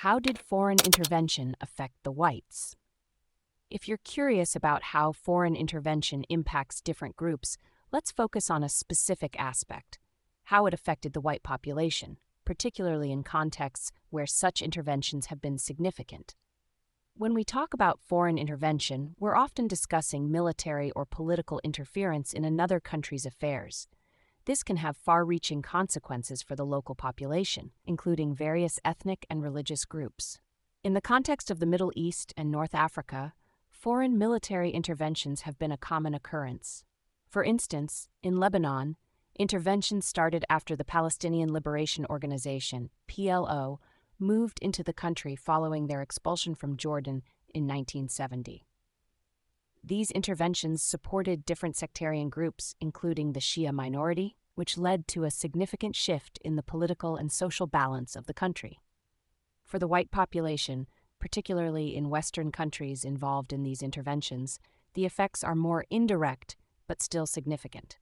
How did foreign intervention affect the whites? If you're curious about how foreign intervention impacts different groups, let's focus on a specific aspect: how it affected the white population, particularly in contexts where such interventions have been significant. When we talk about foreign intervention, we're often discussing military or political interference in another country's affairs. This can have far-reaching consequences for the local population, including various ethnic and religious groups. In the context of the Middle East and North Africa, foreign military interventions have been a common occurrence. For instance, in Lebanon, interventions started after the Palestinian Liberation Organization, PLO, moved into the country following their expulsion from Jordan in 1970. These interventions supported different sectarian groups, including the Shia minority, which led to a significant shift in the political and social balance of the country. For the white population, particularly in Western countries involved in these interventions, the effects are more indirect but still significant.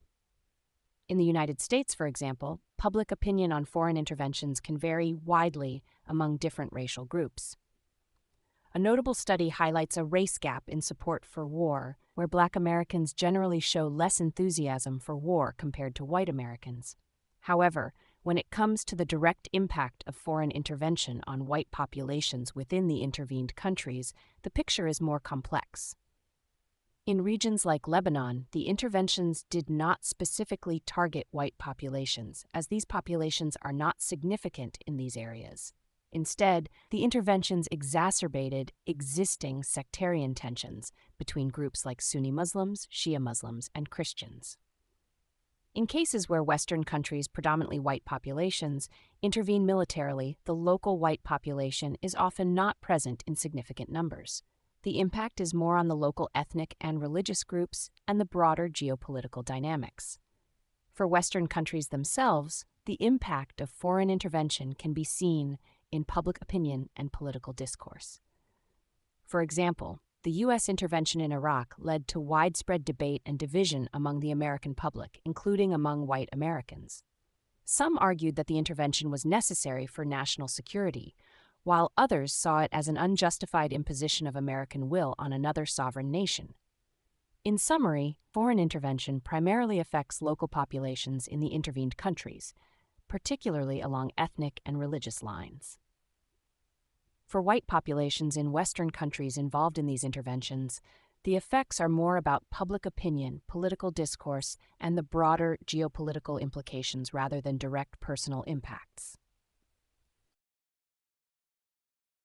In the United States, for example, public opinion on foreign interventions can vary widely among different racial groups. A notable study highlights a race gap in support for war, where Black Americans generally show less enthusiasm for war compared to white Americans. However, when it comes to the direct impact of foreign intervention on white populations within the intervened countries, the picture is more complex. In regions like Lebanon, the interventions did not specifically target white populations, as these populations are not significant in these areas. Instead, the interventions exacerbated existing sectarian tensions between groups like Sunni Muslims, Shia Muslims, and Christians. In cases where Western countries, predominantly white populations, intervene militarily, the local white population is often not present in significant numbers. The impact is more on the local ethnic and religious groups and the broader geopolitical dynamics. For Western countries themselves, the impact of foreign intervention can be seen in public opinion and political discourse. For example, the U.S. intervention in Iraq led to widespread debate and division among the American public, including among white Americans. Some argued that the intervention was necessary for national security, while others saw it as an unjustified imposition of American will on another sovereign nation. In summary, foreign intervention primarily affects local populations in the intervened countries, particularly along ethnic and religious lines. For white populations in Western countries involved in these interventions, the effects are more about public opinion, political discourse, and the broader geopolitical implications rather than direct personal impacts.